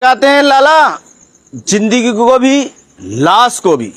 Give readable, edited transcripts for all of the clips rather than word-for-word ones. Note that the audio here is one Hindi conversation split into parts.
कहते हैं लाला, जिंदगी को भी लाश को भी।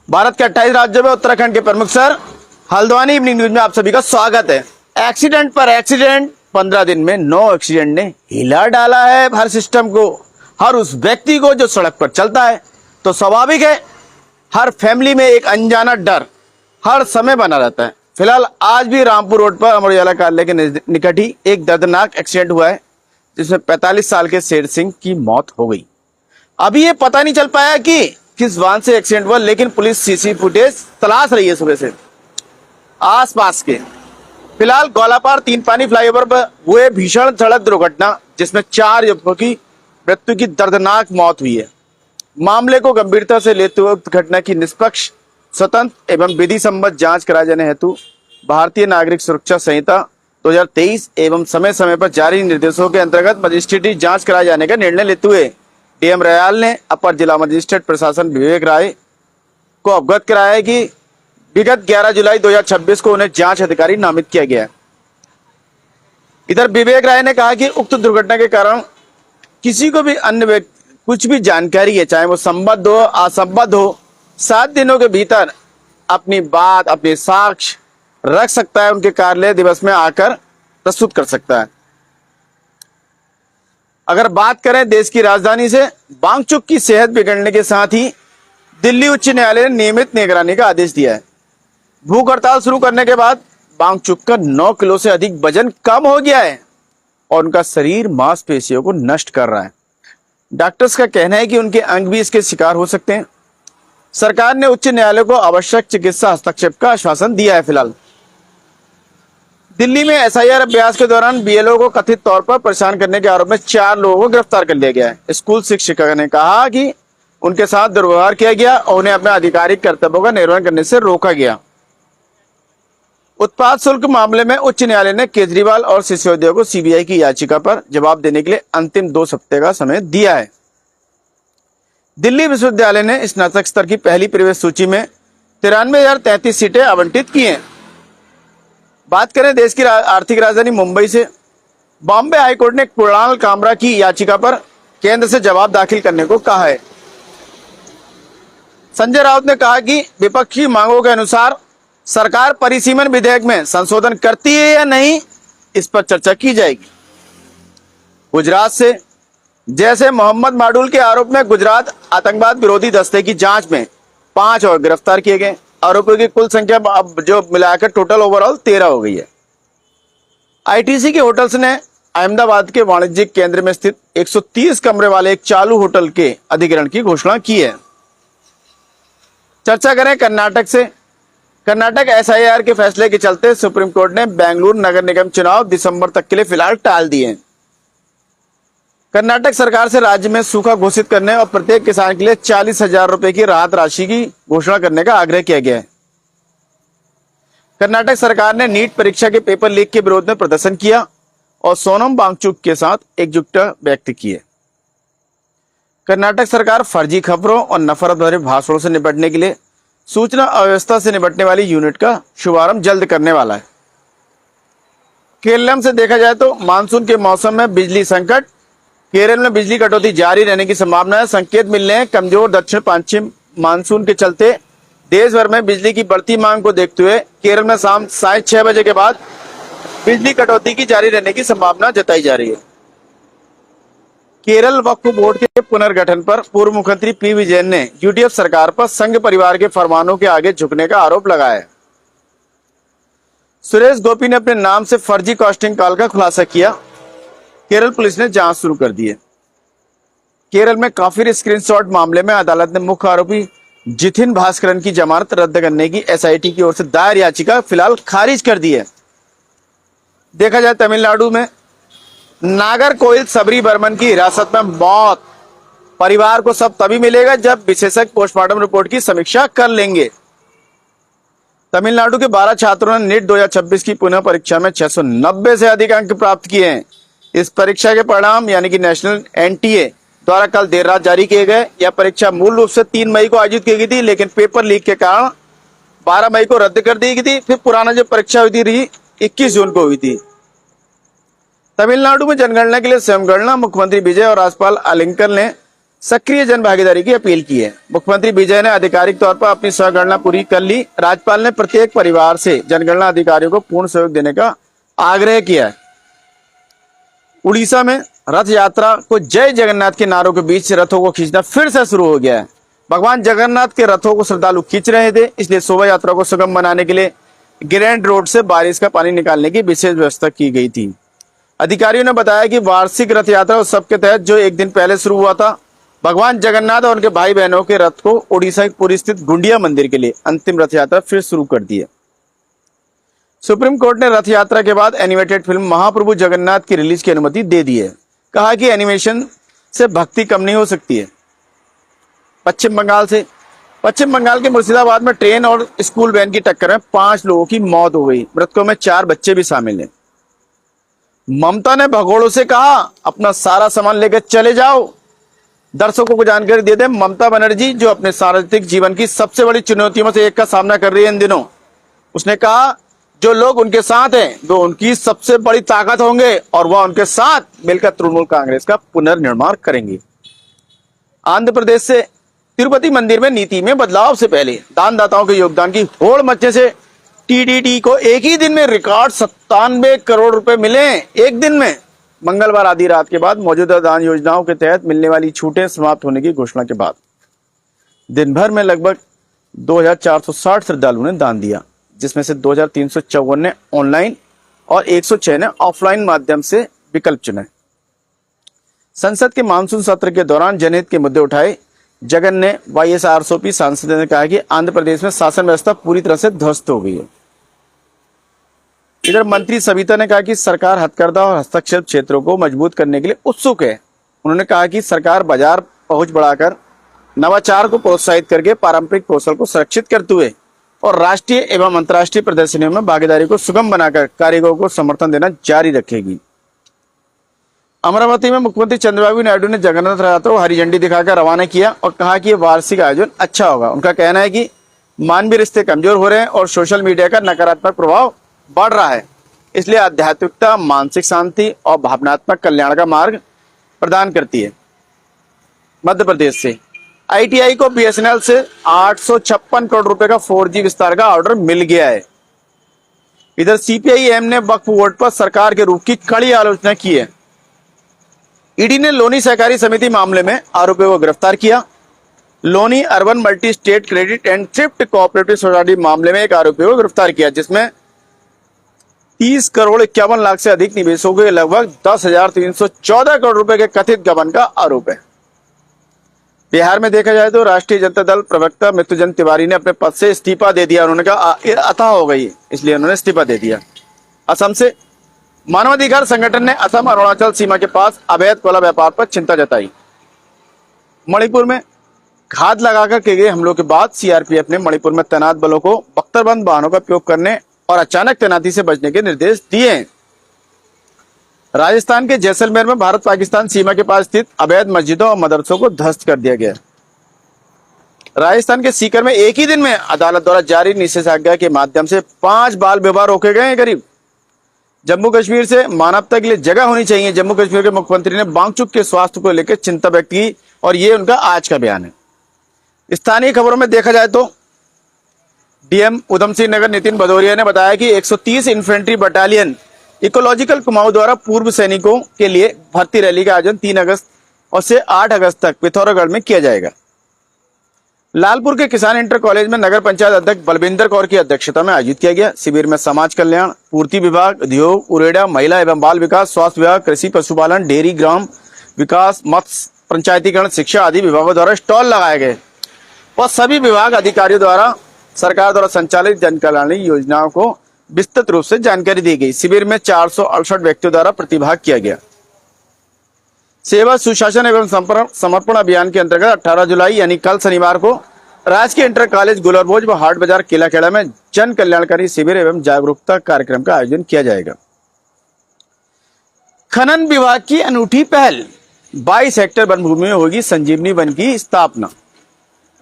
भारत के 28 राज्यों में उत्तराखंड के प्रमुख शहर हल्द्वानी इवनिंग न्यूज में आप सभी का स्वागत है। एक्सीडेंट पर एक्सीडेंट, 15 दिन में 9 एक्सीडेंट ने हिला डाला है हर सिस्टम को, हर उस व्यक्ति को जो सड़क पर चलता है। तो स्वाभाविक है हर फैमिली में एक अनजाना डर हर समय बना रहता है। फिलहाल आज भी रामपुर रोड पर अमर उजाला कार्यालय के निकट ही एक दर्दनाक एक्सीडेंट हुआ है, जिसमें 45 साल के शेर सिंह की मौत हो गई। अभी ये पता नहीं चल पाया कि किस वाहन से एक्सीडेंट हुआ, लेकिन पुलिस सीसी फुटेज तलाश रही है सुबह से आसपास के। फिलहाल गौलापार 3 पानी फ्लाईओवर पर हुए भीषण सड़क दुर्घटना, जिसमें 4 युवकों की मृत्यु की दर्दनाक मौत हुई है। मामले को गंभीरता से लेते हुए उक्त घटना की निष्पक्ष, स्वतंत्र एवं विधि सम्मत जांच कराए जाने हेतु भारतीय नागरिक सुरक्षा संहिता 2023 एवं समय समय पर जारी निर्देशों के अंतर्गत मजिस्ट्रेटी जांच कराए जाने का निर्णय लेते हुए डीएम रयाल ने अपर जिला मजिस्ट्रेट प्रशासन विवेक राय को अवगत कराया कि विगत 11 जुलाई 2026 को उन्हें जांच अधिकारी नामित किया गया है। इधर विवेक राय ने कहा कि उक्त दुर्घटना के कारण किसी को भी अन्य कुछ भी जानकारी है, चाहे वो संबद्ध हो असंबद्ध हो, 7 दिनों के भीतर अपनी बात, अपने साक्ष्य रख सकता है, उनके कार्यालय दिवस में आकर प्रस्तुत कर सकता है। अगर बात करें देश की राजधानी से वांगचुक की सेहत बिगड़ने के साथ ही दिल्ली उच्च न्यायालय ने नियमित निगरानी का आदेश दिया है। भूख हड़ताल शुरू करने के बाद वांगचुक का 9 किलो से अधिक वजन कम हो गया है और उनका शरीर मांसपेशियों को नष्ट कर रहा है। डॉक्टर्स का कहना है कि उनके अंग भी इसके शिकार हो सकते हैं। सरकार ने उच्च न्यायालय को आवश्यक चिकित्सा हस्तक्षेप का आश्वासन दिया है। फिलहाल दिल्ली में एसआईआर अभ्यास के दौरान बीएलओ को कथित तौर पर परेशान करने के आरोप में 4 लोगों को गिरफ्तार कर लिया गया है। स्कूल शिक्षिका ने कहा कि उनके साथ दुर्व्यवहार किया गया और उन्हें अपने आधिकारिक कर्तव्यों का निर्वहन करने से रोका गया। उत्पाद शुल्क मामले में उच्च न्यायालय ने केजरीवाल और सिसोदिया को सीबीआई की याचिका पर जवाब देने के लिए अंतिम 2 सप्ताह का समय दिया है। दिल्ली विश्वविद्यालय ने स्नातक स्तर की पहली प्रवेश सूची में 93,033 सीटें आवंटित की हैं। बात करें देश की आर्थिक राजधानी मुंबई से, बॉम्बे हाईकोर्ट ने कुणाल कामरा की याचिका पर केंद्र से जवाब दाखिल करने को कहा है। संजय राउत ने कहा कि विपक्षी मांगों के अनुसार सरकार परिसीमन विधेयक में संशोधन करती है या नहीं, इस पर चर्चा की जाएगी। गुजरात से जैसे मोहम्मद माडुल के आरोप में गुजरात आतंकवाद विरोधी दस्ते की जांच में 5 और गिरफ्तार किए गए। आरोपियों की कुल संख्या अब जो मिलाकर टोटल ओवरऑल 13 हो गई है। आईटीसी के होटल्स ने अहमदाबाद के वाणिज्यिक केंद्र में स्थित 130 कमरे वाले एक चालू होटल के अधिग्रहण की घोषणा की है। चर्चा करें कर्नाटक से, कर्नाटक एसआईआर के फैसले के चलते सुप्रीम कोर्ट ने बेंगलुरु नगर निगम चुनाव दिसंबर तक के लिए फिलहाल टाल दिए हैं। कर्नाटक सरकार से राज्य में सूखा घोषित करने और प्रत्येक किसान के लिए 40,000 रुपए की राहत राशि की घोषणा करने का आग्रह किया गया है। कर्नाटक सरकार ने नीट परीक्षा के पेपर लीक के विरोध में प्रदर्शन किया और सोनम वांगचुक के साथ एकजुटता व्यक्त की है। कर्नाटक सरकार फर्जी खबरों और नफरत भरे भाषणों से निपटने के लिए सूचना अव्यवस्था से निपटने वाली यूनिट का शुभारंभ जल्द करने वाला है। केरल से देखा जाए तो मानसून के मौसम में बिजली संकट, केरल में बिजली कटौती जारी रहने की संभावना है। संकेत मिलने हैं कमजोर दक्षिण पश्चिम मानसून के चलते देश भर में बिजली की बढ़ती मांग को देखते हुए केरल में शाम 6:30 बजे के बाद बिजली कटौती की जारी रहने की संभावना जताई जा रही है। केरल वक्फ बोर्ड के पुनर्गठन पर पूर्व मुख्यमंत्री पी विजयन ने यूडीएफ सरकार पर संघ परिवार के फरमानों के आगे झुकने का आरोप लगाया है। सुरेश गोपी ने अपने नाम से फर्जी कॉस्टिंग कॉल का खुलासा किया। केरल पुलिस ने जांच शुरू कर दी है। केरल में काफिर स्क्रीनशॉट मामले में अदालत ने मुख्य आरोपी जितिन भास्करन की जमानत रद्द करने की एसआईटी की ओर से दायर याचिका फिलहाल खारिज कर दी है। देखा जाए तमिलनाडु में नागरकोइल सबरी बर्मन की हिरासत में मौत, परिवार को सब तभी मिलेगा जब विशेषज्ञ पोस्टमार्टम रिपोर्ट की समीक्षा कर लेंगे। तमिलनाडु के 12 छात्रों ने नीट 2026 की पुनः परीक्षा में 690 से अधिक अंक प्राप्त किए हैं। इस परीक्षा के परिणाम यानी कि नेशनल एनटीए द्वारा कल देर रात जारी किए गए। यह परीक्षा मूल रूप से 3 मई को आयोजित की गई थी, लेकिन पेपर लीक के कारण 12 मई को रद्द कर दी गई थी। फिर पुराना जो परीक्षा हुई थी 21 जून को हुई थी। तमिलनाडु में जनगणना के लिए स्वयंगणना मुख्यमंत्री विजय और राज्यपाल अलिंकर ने सक्रिय जन भागीदारी की अपील की है। मुख्यमंत्री विजय ने आधिकारिक तौर पर अपनी स्वयंगणना पूरी कर ली। राज्यपाल ने प्रत्येक परिवार से जनगणना अधिकारियों को पूर्ण सहयोग देने का आग्रह किया है। उड़ीसा में रथ यात्रा को जय जगन्नाथ के नारों के बीच रथों को खींचना फिर से शुरू हो गया है। भगवान जगन्नाथ के रथों को श्रद्धालु खींच रहे थे, इसलिए शोभा यात्रा को सुगम बनाने के लिए ग्रैंड रोड से बारिश का पानी निकालने की विशेष व्यवस्था की गई थी। अधिकारियों ने बताया कि वार्षिक रथ यात्रा उत्सव के तहत जो एक दिन पहले शुरू हुआ था, भगवान जगन्नाथ और उनके भाई बहनों के रथ को ओडिशा के पुरी स्थित गुंडिया मंदिर के लिए अंतिम रथ यात्रा फिर शुरू कर दी है। सुप्रीम कोर्ट ने रथ यात्रा के बाद एनिमेटेड फिल्म महाप्रभु जगन्नाथ की रिलीज की अनुमति दे दी है। कहा कि एनिमेशन से भक्ति कम नहीं हो सकती है। पश्चिम बंगाल के मुर्शिदाबाद में ट्रेन और स्कूल वैन की टक्कर में 5 लोगों की मौत हो गई। मृतकों में 4 बच्चे भी शामिल हैं। ममता ने भगोड़ों से कहा, अपना सारा सामान लेकर चले जाओ। दर्शकों को जानकारी दे दें, ममता बनर्जी जो अपने राजनीतिक जीवन की सबसे बड़ी चुनौतियों में से एक का सामना कर रही है इन दिनों, उसने कहा जो लोग उनके साथ हैं वो उनकी सबसे बड़ी ताकत होंगे और वह उनके साथ मिलकर तृणमूल कांग्रेस का पुनर्निर्माण करेंगे। आंध्र प्रदेश से तिरुपति मंदिर में नीति में बदलाव से पहले दानदाताओं के योगदान की होड़ मचने से टीडीडी को एक ही दिन में रिकॉर्ड 97 करोड़ रुपए मिले। एक दिन में मंगलवार आधी रात के बाद मौजूदा दान योजनाओं के तहत मिलने वाली छूटें समाप्त होने की घोषणा के बाद दिन भर में लगभग 2460 श्रद्धालुओं ने दान दिया, जिसमें से 2354 ने ऑनलाइन और 106 ने ऑफलाइन माध्यम से विकल्प चुने। संसद के मानसून सत्र के दौरान जनहित के मुद्दे उठाए जगन ने। वाईएसआरसीपी सांसद ने कहा कि आंध्र प्रदेश में शासन व्यवस्था पूरी तरह से ध्वस्त हो गई है। इधर मंत्री सविता ने कहा कि सरकार हथकरघा और हस्तशिल्प क्षेत्रों को मजबूत करने के लिए उत्सुक है। उन्होंने कहा कि सरकार बाजार पहुंच बढ़ाकर नवाचार को प्रोत्साहित करके पारंपरिक कौशल को सुरक्षित करते हुए और राष्ट्रीय एवं अंतर्राष्ट्रीय प्रदर्शनियों में भागीदारी को सुगम बनाकर कारीगरों को समर्थन देना जारी रखेगी। अमरावती में मुख्यमंत्री चंद्रबाबू नायडू ने जगन्नाथ रथ यात्रा को हरी झंडी दिखाकर रवाना किया और कहा कि ये वार्षिक आयोजन अच्छा होगा। उनका कहना है कि मानवीय रिश्ते कमजोर हो रहे हैं और सोशल मीडिया का नकारात्मक प्रभाव बढ़ रहा है, इसलिए आध्यात्मिकता मानसिक शांति और भावनात्मक कल्याण का मार्ग प्रदान करती है। मध्य प्रदेश से आईटीआई को बीएसएनएल से 856 करोड़ रुपए का 4G विस्तार का ऑर्डर मिल गया है। इधर सीपीआईएम ने वक्फ बोर्ड पर सरकार के रुख की कड़ी आलोचना की है। ईडी ने लोनी सहकारी समिति मामले में आरोपियों को गिरफ्तार किया। Loni urban multi state credit and thrift cooperative society मामले में एक आरोपी को गिरफ्तार किया, जिसमें 30 करोड़ 51 लाख से अधिक निवेशकों के लगभग 10,314 करोड़ रुपए के कथित गबन का आरोप है। बिहार में देखा जाए तो राष्ट्रीय जनता दल प्रवक्ता मृत्युंजय तिवारी ने अपने पद से इस्तीफा दे दिया। उन्होंने कहा अथाह हो गई, इसलिए उन्होंने इस्तीफा दे दिया। असम से मानवाधिकार संगठन ने असम अरुणाचल सीमा के पास अवैध कोयला व्यापार पर चिंता जताई। मणिपुर में घात लगाकर किए गए हमलों के बाद सीआरपीएफ ने मणिपुर में तैनात बलों को बख्तरबंद वाहनों का उपयोग करने और अचानक तैनाती से बचने के निर्देश दिए हैं। राजस्थान के जैसलमेर में भारत पाकिस्तान सीमा के पास स्थित अवैध मस्जिदों और मदरसों को ध्वस्त कर दिया गया। राजस्थान के सीकर में एक ही दिन में अदालत द्वारा जारी निषेधाज्ञा के माध्यम से 5 बाल विवाह रोके गए हैं। करीब जम्मू कश्मीर से मानवता के लिए जगह होनी चाहिए। जम्मू कश्मीर के मुख्यमंत्री ने बांगचुक के स्वास्थ्य को लेकर चिंता व्यक्त की और ये उनका आज का बयान है। स्थानीय खबरों में देखा जाए तो डीएम उधम सिंह नगर नितिन भदौरिया ने बताया कि 130 इन्फेंट्री बटालियन इकोलॉजिकल कुमाऊं द्वारा पूर्व सैनिकों के लिए भर्ती रैली का आयोजन 3 अगस्त और से 8 अगस्त तक पिथौरागढ़ में किया जाएगा। लालपुर के किसान इंटर कॉलेज में नगर पंचायत अध्यक्ष बलविंदर कौर की अध्यक्षता में आयोजित किया गया। शिविर में समाज कल्याण, पूर्ति विभाग, उद्योग, उरेडा, महिला एवं बाल विकास, स्वास्थ्य विभाग, कृषि पशुपालन, डेयरी, ग्राम विकास, मत्स्य, पंचायतीकरण, शिक्षा आदि विभागों द्वारा स्टॉल लगाए गए और सभी विभाग अधिकारियों द्वारा सरकार द्वारा संचालित जन कल्याण योजनाओं को विस्तृत रूप से जानकारी दी गई। शिविर में 468 व्यक्तियों द्वारा प्रतिभाग किया गया। सेवा सुशासन एवं समर्पण अभियान के अंतर्गत 18 जुलाई यानी कल शनिवार को राजकीय इंटर कॉलेज गुलरभोज व हाट बाजार किलाखेड़ा में जन कल्याणकारी शिविर एवं जागरूकता कार्यक्रम का आयोजन किया जाएगा। खनन विभाग की अनूठी पहल, 22 हेक्टेयर वन भूमि में होगी संजीवनी वन की स्थापना।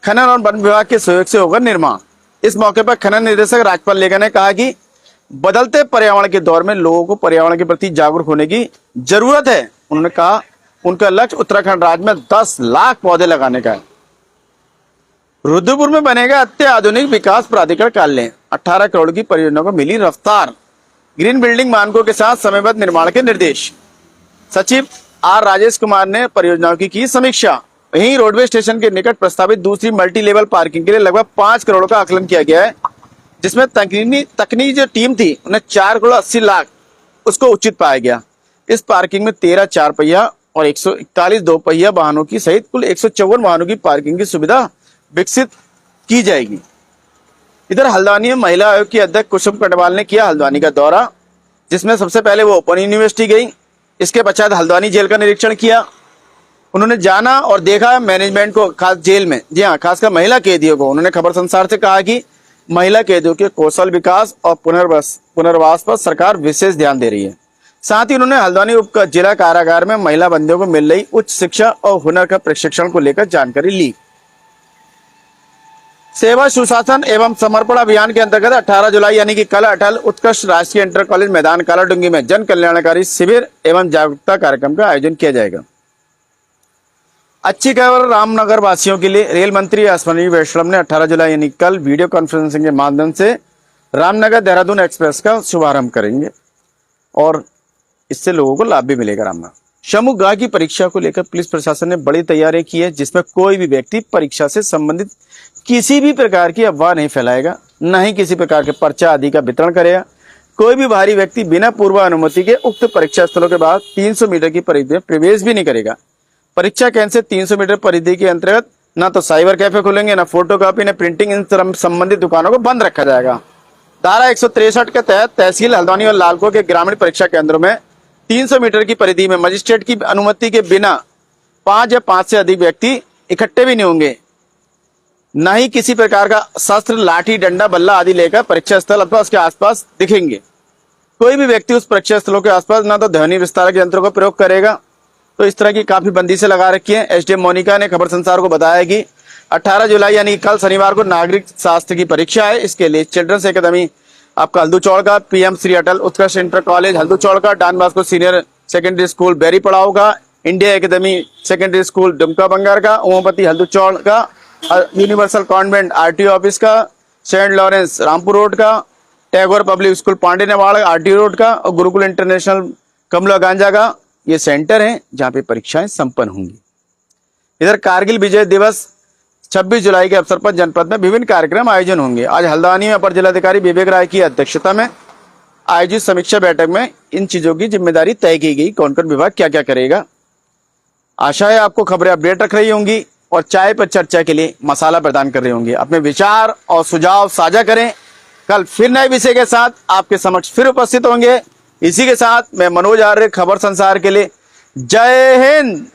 खनन और वन विभाग के सहयोग से होगा निर्माण। इस मौके पर खनन निदेशक राजपाल लेगा ने कहा कि बदलते पर्यावरण के दौर में लोगों को पर्यावरण के प्रति जागरूक होने की जरूरत है। उन्होंने कहा उनका लक्ष्य उत्तराखंड राज्य में 10 लाख पौधे लगाने का है। रुद्रपुर में बनेगा अत्याधुनिक विकास प्राधिकरण कार्यालय, 18 करोड़ की परियोजना को मिली रफ्तार। ग्रीन बिल्डिंग मानकों के साथ समयबद्ध निर्माण के निर्देश। सचिव आर राजेश कुमार ने परियोजनाओं की समीक्षा। वहीं रोडवे स्टेशन के निकट प्रस्तावित दूसरी मल्टी लेवल पार्किंग के लिए लगभग 5 करोड़ का आकलन किया गया है, जिसमें तकनीकी जो टीम थी उन्हें 4 करोड़ 80 लाख उसको उचित पाया गया। इस पार्किंग में 13 4 पहिया और 141 2 पहिया वाहनों की सहित कुल 154 वाहनों की पार्किंग की सुविधा विकसित की जाएगी। इधर हल्द्वानी में महिला आयोग की अध्यक्ष कुसुम कंडवाल ने किया हल्द्वानी का दौरा, जिसमें सबसे पहले वो ओपन यूनिवर्सिटी गई। इसके पश्चात हल्द्वानी जेल का निरीक्षण किया। उन्होंने जाना और देखा मैनेजमेंट को, खास जेल में, जी हाँ, खासकर महिला कैदियों को। उन्होंने खबर संसार से कहा कि महिला कैदियों के कौशल विकास और पुनर्वास पर सरकार विशेष ध्यान दे रही है। साथ ही उन्होंने हल्द्वानी उप जिला कारागार में महिला बंदियों को मिल रही उच्च शिक्षा और हुनर का प्रशिक्षण को लेकर जानकारी ली। सेवा सुशासन एवं समर्पण अभियान के अंतर्गत 18 जुलाई यानी कि कल अटल उत्कृष्ट राष्ट्रीय इंटर कॉलेज मैदान कालाडूंगी में जन कल्याणकारी शिविर एवं जागरूकता कार्यक्रम का आयोजन किया जाएगा। अच्छी खबर रामनगर वासियों के लिए। रेल मंत्री अश्विनी वैष्णव ने 18 जुलाई यानी कल वीडियो कॉन्फ्रेंसिंग के माध्यम से रामनगर देहरादून एक्सप्रेस का शुभारंभ करेंगे और इससे लोगों को लाभ भी मिलेगा। रामनगर समूह गा की परीक्षा को लेकर पुलिस प्रशासन ने बड़ी तैयारी की है, जिसमें कोई भी व्यक्ति परीक्षा से संबंधित किसी भी प्रकार की अफवाह नहीं फैलाएगा, न ही किसी प्रकार के पर्चा आदि का वितरण करेगा। कोई भी बाहरी व्यक्ति बिना पूर्व अनुमति के उक्त परीक्षा स्थलों के बाद 300 मीटर की परिधि में प्रवेश भी नहीं करेगा। परीक्षा केंद्र से 300 मीटर परिधि के अंतर्गत न तो साइबर कैफे खुलेंगे, न फोटोकॉपी, न प्रिंटिंग, इन संबंधित दुकानों को बंद रखा जाएगा। धारा 163 के तहत तहसील हल्द्वानी और लालको के ग्रामीण परीक्षा केंद्रों में 300 मीटर की परिधि में मजिस्ट्रेट की अनुमति के बिना 5 या 5 से अधिक व्यक्ति इकट्ठे भी नहीं होंगे। न ही किसी प्रकार का शस्त्र, लाठी, डंडा, बल्ला आदि लेकर परीक्षा स्थल अथवा उसके आसपास दिखेंगे। कोई भी व्यक्ति उस परीक्षा स्थलों के आसपास न तो ध्वनि विस्तारक यंत्रों का प्रयोग करेगा। तो इस तरह की काफी बंदिशें लगा रखी है। एसडीएम मोनिका ने खबर संसार को बताया कि 18 जुलाई यानी कल शनिवार को नागरिक शास्त्र की परीक्षा है। इसके लिए चिल्ड्रंस एकेडमी आपका हल्दूचौड़ का, पीएम श्री अटल उत्कृष्ट इंटर कॉलेज हल्दूचौड़ का, Don Bosco senior secondary school Beri Padav का, India academy secondary school Dumka Bangar का, ओमपति हल्दूचौड़ का, यूनिवर्सल कॉन्वेंट आरटीओ ऑफिस का, सेंट लॉरेंस रामपुर रोड का, Tagore public school Pande Newad RTO road का और गुरुकुल इंटरनेशनल कमला गांजा का ये सेंटर हैं जहां पे परीक्षाएं संपन्न होंगी। इधर कारगिल विजय दिवस 26 जुलाई के अवसर पर जनपद में विभिन्न कार्यक्रम आयोजन होंगे। आज हल्द्वानी में अपर जिलाधिकारी विवेक राय की अध्यक्षता में आयोजित समीक्षा बैठक में इन चीजों की जिम्मेदारी तय की गई, कौन कौन विभाग क्या क्या करेगा। आशा है आपको खबरें अपडेट रख रही होंगी और चाय पर चर्चा के लिए मसाला प्रदान कर रही होंगी। अपने विचार और सुझाव साझा करें। कल फिर नए विषय के साथ आपके समक्ष फिर उपस्थित होंगे। इसी के साथ मैं मनोज आर्य, खबर संसार के लिए जय हिंद।